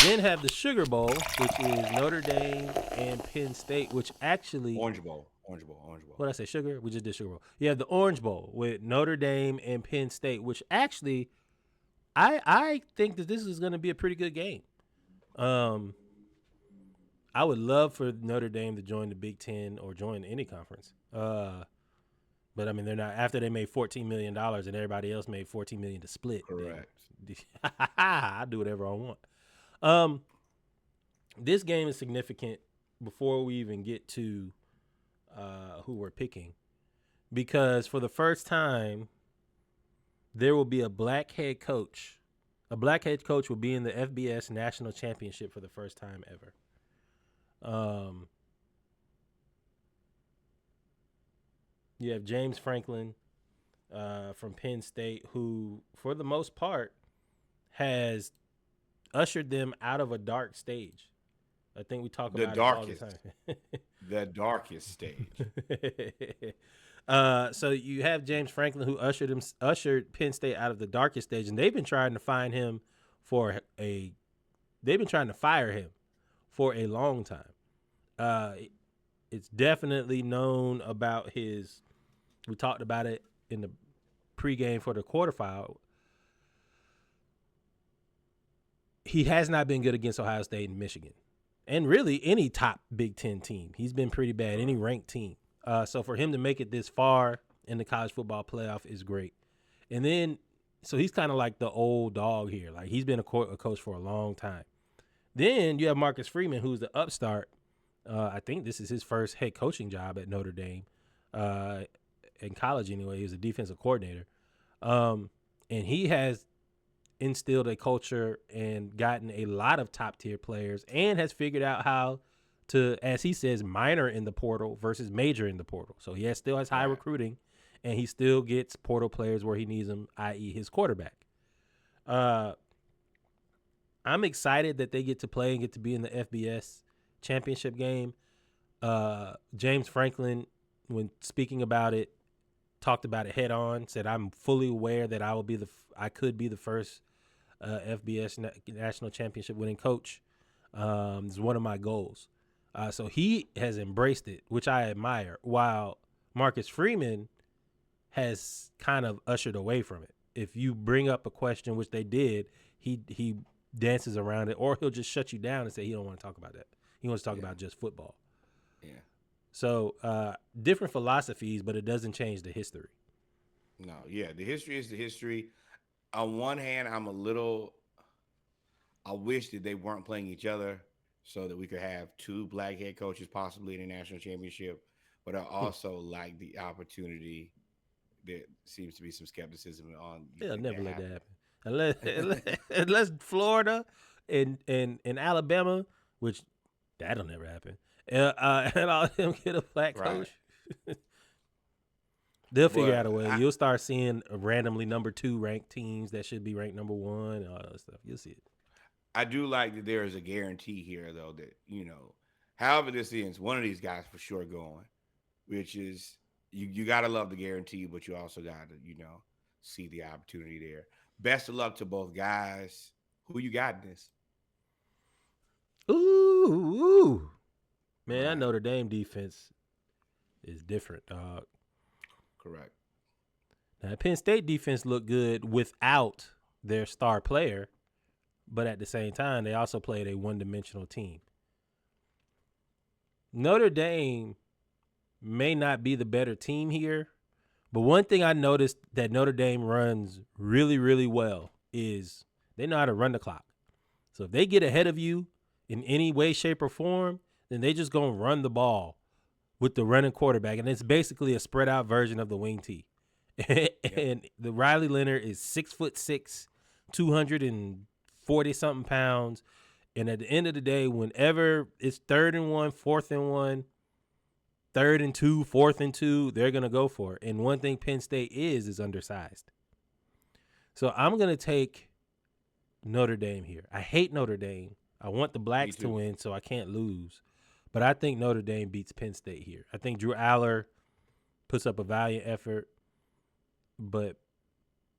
then have the Sugar Bowl, which is Notre Dame and Penn State, which actually Orange Bowl. what did I say? Sugar? We just did Sugar Bowl. You have the Orange Bowl with Notre Dame and Penn State, which actually I think that this is going to be a pretty good game. I would love for Notre Dame to join the Big Ten or join any conference. But I mean, they're not. After they made $14 million and everybody else made $14 million to split. Correct. I do whatever I want. This game is significant before we even get to who we're picking, because for the first time, there will be a black head coach. A black head coach will be in the FBS National Championship for the first time ever. You have James Franklin from Penn State, who, for the most part, has ushered them out of a dark stage. I think we talk about it all the time. The darkest stage. So you have James Franklin, who ushered Penn State out of the darkest stage, and they've been trying to fire him for a long time. It's definitely known about his. We talked about it in the pregame for the quarterfinal. He has not been good against Ohio State and Michigan, and really any top Big Ten team. He's been pretty bad, any ranked team. So for him to make it this far in the college football playoff is great. And then, so he's kind of like the old dog here. Like, he's been a coach for a long time. Then you have Marcus Freeman, who's the upstart. I think this is his first head coaching job at Notre Dame. In college anyway, he was a defensive coordinator. And he has instilled a culture and gotten a lot of top-tier players and has figured out how to, as he says, minor in the portal versus major in the portal. So he still has high recruiting, and he still gets portal players where he needs them, i.e. his quarterback. I'm excited that they get to play and get to be in the FBS championship game. James Franklin, when speaking about it, talked about it head on, said, I'm fully aware that I could be the first FBS national championship winning coach. It's one of my goals. So he has embraced it, which I admire, while Marcus Freeman has kind of ushered away from it. If you bring up a question, which they did, he dances around it, or he'll just shut you down and say he don't want to talk about that. He wants to talk about just football. Yeah. So different philosophies, but it doesn't change the history. No, yeah, the history is the history. On one hand, I wish that they weren't playing each other so that we could have two black head coaches possibly in a national championship. But I also like the opportunity. There seems to be some skepticism on. They'll never let that happen. Unless Florida and Alabama, which that'll never happen, and all of them get a black coach. They'll figure out a way. You'll start seeing randomly number 2 ranked teams that should be ranked number 1 and all that stuff. You'll see it. I do like that there is a guarantee here, though, that, however this ends, one of these guys for sure going, which is you got to love the guarantee, but you also got to, see the opportunity there. Best of luck to both guys. Who you got in this? Ooh. Man, I Notre Dame defense is different, dog. Correct. Now, Penn State defense looked good without their star player, but at the same time, they also played a one-dimensional team. Notre Dame may not be the better team here, but one thing I noticed that Notre Dame runs really, really well is they know how to run the clock. So if they get ahead of you in any way, shape, or form, then they just going to run the ball with the running quarterback, and it's basically a spread-out version of the wing tee. And the Riley Leonard is 6'6", 240-something pounds. And at the end of the day, whenever it's 3rd and 1, 4th and 1, 3rd and 2, 4th and 2, they're going to go for it. And one thing Penn State is undersized. So I'm going to take Notre Dame here. I hate Notre Dame. I want the Blacks to win, so I can't lose. But I think Notre Dame beats Penn State here. I think Drew Aller puts up a valiant effort, but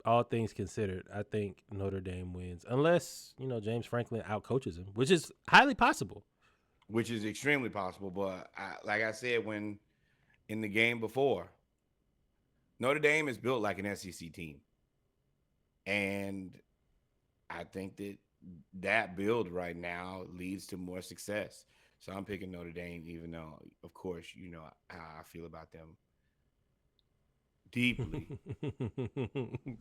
all things considered, I think Notre Dame wins, unless James Franklin outcoaches him, which is highly possible. Which is extremely possible. But like I said, when in the game before, Notre Dame is built like an SEC team, and I think that build right now leads to more success. So I'm picking Notre Dame, even though, of course, you know how I feel about them deeply.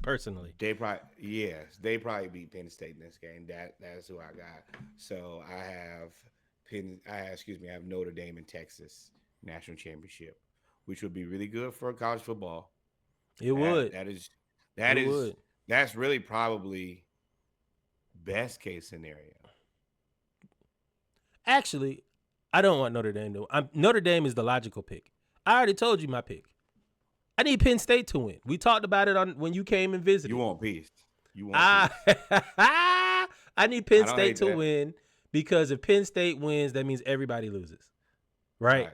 Personally, They probably beat Penn State in this game. That's who I got. So I have I have Notre Dame in Texas national championship, which would be really good for college football. it would. That's really probably best case scenario. Actually, I don't want Notre Dame to. Notre Dame is the logical pick. I already told you my pick. I need Penn State to win. We talked about it when you came and visited. You want peace. Peace. I need Penn State to win because if Penn State wins, that means everybody loses. Right?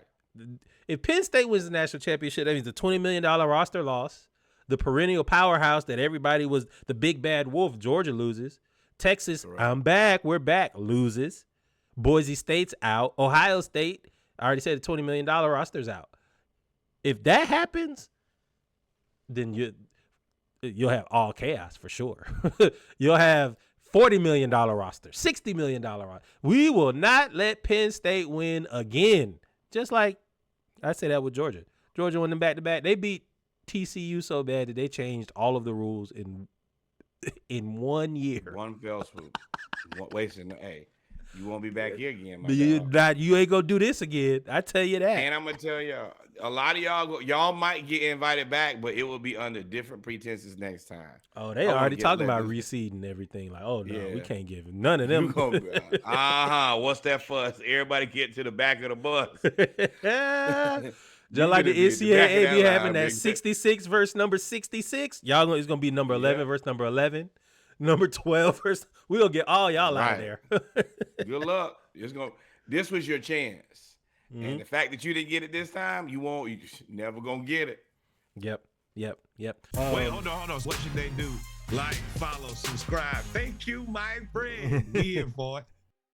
If Penn State wins the national championship, that means the $20 million roster loss. The perennial powerhouse that everybody was the big bad wolf, Georgia loses. Texas, correct. I'm back. We're back. Loses. Boise State's out. Ohio State, I already said the $20 million roster's out. If that happens, then you'll have all chaos for sure. You'll have $40 million roster, $60 million roster. We will not let Penn State win again. Just like I said that with Georgia. Georgia won them back-to-back. They beat TCU so bad that they changed all of the rules in 1 year. One fell swoop. Hey, you won't be back here again, my you ain't gonna do this again. I tell you that. And I'm gonna tell y'all, a lot of y'all might get invited back, but it will be under different pretenses next time. Oh, they already talking about reseeding everything. Like, oh no, we can't give none of them. What's that fuss? Everybody get to the back of the bus. Just like the NCAA be having that 66 versus number 66. Y'all know it's gonna be number 11 versus number 11. Number 12 versus. We gonna get all y'all out there. Good luck. This was your chance. Mm-hmm. And the fact that you didn't get it this time, you never gonna get it. Yep. Wait, hold on. What should they do? Like, follow, subscribe. Thank you, my friend. Be in for it.